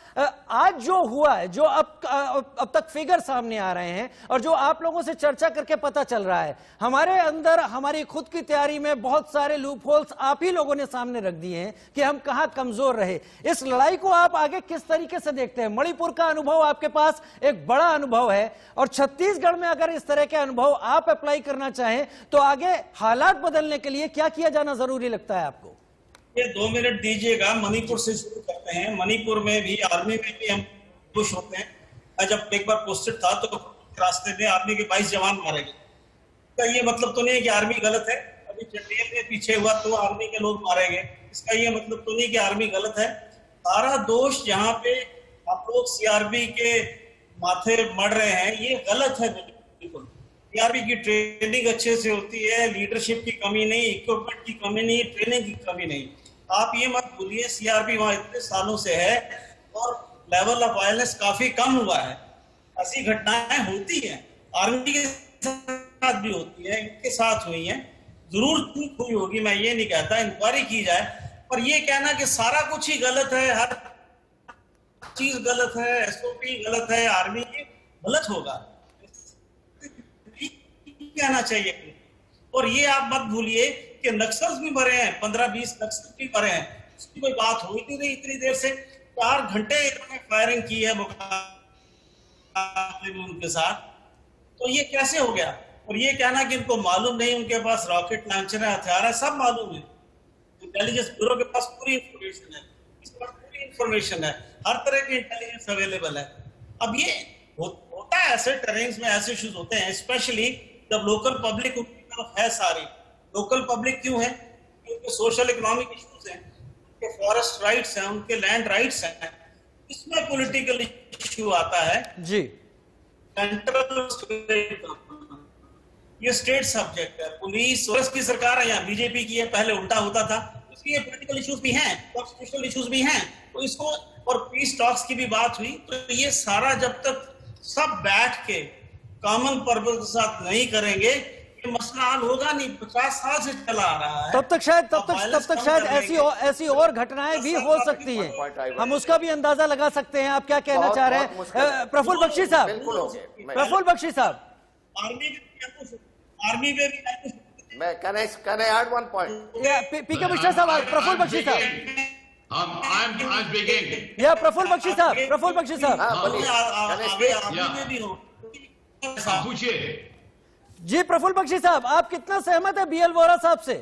S1: आज जो हुआ है, जो अब तक फिगर सामने आ रहे हैं और जो आप लोगों से चर्चा करके पता चल रहा है, हमारे अंदर हमारी खुद की तैयारी में बहुत सारे लूप होल्स आप ही लोगों ने सामने रख दिए हैं कि हम कहां कमजोर रहे। इस लड़ाई को आप आगे किस तरीके से देखते हैं? मणिपुर का अनुभव आपके पास एक बड़ा अनुभव है, और छत्तीसगढ़ में अगर इस तरह के अनुभव आप अप्लाई करना चाहें तो आगे हालात बदलने के लिए क्या किया जाना जरूरी लगता है आपको?
S11: ये 2 मिनट दीजिएगा, मणिपुर से शुरू करते हैं। मणिपुर में भी, आर्मी में भी हम खुश होते हैं। मैं जब एक बार पोस्टेड था तो रास्ते में आर्मी के 22 जवान मारे गए। तो ये मतलब तो नहीं है कि आर्मी गलत है। अभी चंडीगढ़ में पीछे हुआ तो आर्मी के लोग मारे गए, इसका ये मतलब तो नहीं कि आर्मी गलत है। सारा दोष जहाँ पे आप लोग सीआरपी के माथे मर रहे हैं, ये गलत है बिल्कुल। सीआरपी की ट्रेनिंग अच्छे से होती है, लीडरशिप की कमी नहीं, इक्विपमेंट की कमी नहीं, ट्रेनिंग की कमी नहीं। आप ये मत भूलिए, सीआरपी वहां इतने सालों से है और लेवल ऑफ वायलेंस काफी कम हुआ है। ऐसी घटनाएं होती हैं, आर्मी के साथ भी होती है, इनके साथ हुई हैं, जरूर चूक हुई होगी, मैं ये नहीं कहता, इंक्वायरी की जाए। पर ये कहना कि सारा कुछ ही गलत है, हर चीज गलत है, एसओपी गलत है, आर्मी की गलत होगा, कहना चाहिए। और ये आप मत भूलिए कि नक्सल्स भी मरे हैं, 15-20 नक्सल भी मरे हैं, उसकी कोई बात हुई थी नहीं इतनी देर से। 4 घंटे इन्होंने फायरिंग की है उनके साथ, तो ये कैसे हो गया? और ये कहना कि इनको मालूम नहीं, उनके पास रॉकेट लॉन्चर है, हथियार है, सब मालूम है। इंटेलिजेंस ब्यूरो के पास पूरी इंफॉर्मेशन है, इसके पास पूरी इंफॉर्मेशन है, हर तरह की इंटेलिजेंस अवेलेबल है। अब ये होता है, ऐसे टेरेन्स में ऐसे इश्यूज होते हैं, स्पेशली जब लोकल पब्लिक उनकी तरफ है। सारी लोकल पब्लिक क्यों है? क्योंकि सोशल इकोनॉमिक इश्यूज हैं, उनके फॉरेस्ट राइट्स हैं, उनके लैंड राइट्स हैं, इसमें पॉलिटिकल इश्यू आता है
S1: जी।
S11: सेंट्रल ये स्टेट सब्जेक्ट है, पुलिस की सरकार है, यहाँ बीजेपी की है, पहले उल्टा होता था, इसलिए पॉलिटिकल इश्यूज भी हैं, कॉन्स्टिट्यूशनल इश्यूज भी हैं, तो इसको, और पीस टॉक्स की भी बात हुई, तो ये सारा जब तक सब बैठ के कॉमन पर्पस के साथ नहीं करेंगे, ये मसला हल होगा नहीं। 50 साल से चला आ रहा है,
S1: तब तक शायद ऐसी और घटनाएं भी हो सकती हैं, हम उसका भी अंदाजा लगा सकते हैं। आप क्या कहना चाह रहे हैं प्रफुल्ल बख्शी साहब? प्रफुल्ल बख्शी साहब,
S11: आर्मी में भी
S8: मैं can I add one point?
S1: पीके मिश्रा साहब, प्रफुल्ल बख्शी साहब,
S12: I'm speaking.
S1: या प्रफुल्ल बख्शी साहब,
S12: पूछिए
S1: जी। प्रफुल्ल बख्शी साहब, आप कितना सहमत है बीएल वोरा साहब से?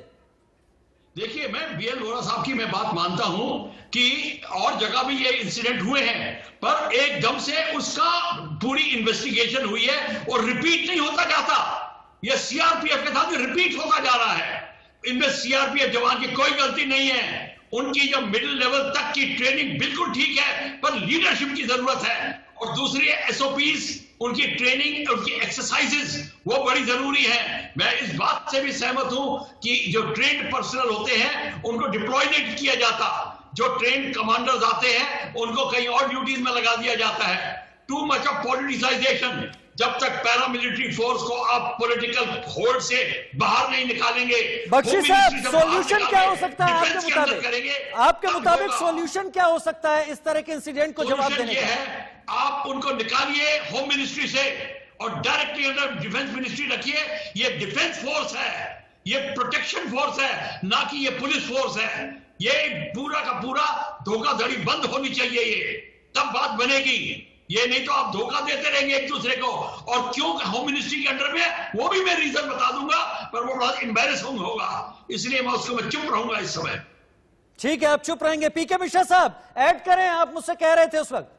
S12: देखिए, मैं बीएल वोरा साहब की मैं बात मानता हूं कि और जगह भी ये इंसिडेंट हुए हैं, पर एकदम से उसका पूरी इन्वेस्टिगेशन हुई है और रिपीट नहीं होता जाता। ये सीआरपीएफ के साथ रिपीट होता जा रहा है। इनमें सीआरपीएफ जवान की कोई गलती नहीं है, उनकी जो मिडिल लेवल तक की ट्रेनिंग बिल्कुल ठीक है, पर लीडरशिप की जरूरत है। और दूसरी एसओपीज, उनकी ट्रेनिंग, उनकी एक्सरसाइजेस वो बड़ी जरूरी है। मैं इस बात से भी सहमत हूं कि जो ट्रेंड पर्सनल होते हैं उनको डिप्लॉय नहीं किया जाता, जो ट्रेंड कमांडर्स आते हैं उनको कहीं और ड्यूटीज में लगा दिया जाता है। Too much of politicisation. जब तक पैरामिलिट्री फोर्स को आप पॉलिटिकल होल्ड से बाहर नहीं निकालेंगे,
S1: बख्शी साहब, सॉल्यूशन क्या हो सकता है आपके मुताबिक? आपके मुताबिक सॉल्यूशन क्या हो सकता है इस तरह के इंसिडेंट को जवाब देने का?
S12: आप उनको निकालिए होम मिनिस्ट्री से और डायरेक्टली अंडर डिफेंस मिनिस्ट्री रखिए। ये डिफेंस फोर्स है, ये प्रोटेक्शन फोर्स है, ना कि ये पुलिस फोर्स है। ये पूरा का पूरा धोखाधड़ी बंद होनी चाहिए, ये तब बात बनेगी। ये नहीं तो आप धोखा देते रहेंगे एक दूसरे को। और क्यों होम मिनिस्ट्री के अंडर में, वो भी मैं रीजन बता दूंगा, पर वो बड़ा एम्बैरेसिंग होगा, इसलिए मैं उसको मैं चुप रहूंगा इस समय।
S1: ठीक है, आप चुप रहेंगे। पीके मिश्रा साहब ऐड करें, आप मुझसे कह रहे थे उस वक्त।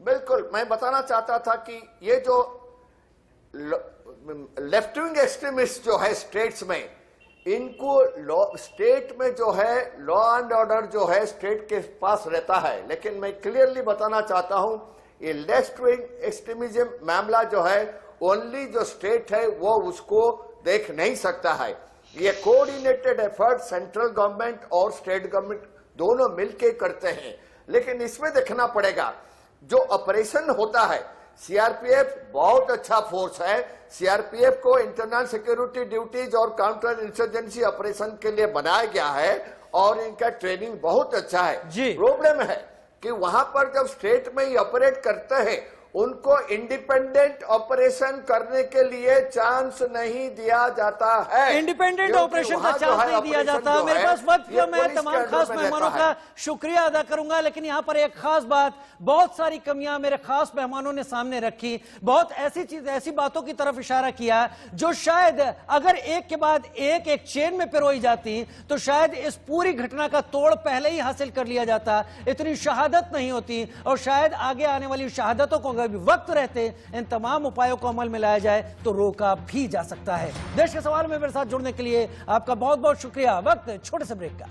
S8: बिल्कुल, मैं बताना चाहता था कि ये जो लेफ्ट विंग एक्सट्रीमिस्ट जो है स्टेट्स में, इनको स्टेट में जो है लॉ एंड ऑर्डर जो है स्टेट के पास रहता है, लेकिन मैं क्लियरली बताना चाहता हूं ये लेफ्ट विंग एक्सट्रीमिज्म मामला जो है ओनली जो स्टेट है वो उसको देख नहीं सकता है। ये कोऑर्डिनेटेड एफर्ट सेंट्रल गवर्नमेंट और स्टेट गवर्नमेंट दोनों मिलके करते हैं, लेकिन इसमें देखना पड़ेगा जो ऑपरेशन होता है। सीआरपीएफ बहुत अच्छा फोर्स है, सीआरपीएफ को इंटरनल सिक्योरिटी ड्यूटीज और काउंटर इंसर्जेंसी ऑपरेशन के लिए बनाया गया है और इनका ट्रेनिंग बहुत अच्छा है। प्रॉब्लम है कि वहां पर जब स्टेट में ही ऑपरेट करते हैं उनको इंडिपेंडेंट ऑपरेशन करने के लिए चांस नहीं दिया जाता है।
S1: इंडिपेंडेंट ऑपरेशन का चांस नहीं दिया जाता। मेरे पास वक्त है, मैं तमाम खास मेहमानों का शुक्रिया अदा करूंगा, लेकिन यहां पर एक खास बात, बहुत सारी कमियां मेरे खास मेहमानों ने सामने रखी, बहुत ऐसी चीज, ऐसी बातों की तरफ इशारा किया जो शायद अगर एक के बाद एक चेन में पिरोई जाती तो शायद इस पूरी घटना का तोड़ पहले ही हासिल कर लिया जाता, इतनी शहादत नहीं होती, और शायद आगे आने वाली शहादतों को भी वक्त रहते इन तमाम उपायों को अमल में लाया जाए तो रोका भी जा सकता है। देश के सवाल में मेरे साथ जुड़ने के लिए आपका बहुत बहुत शुक्रिया। वक्त छोटे से ब्रेक का।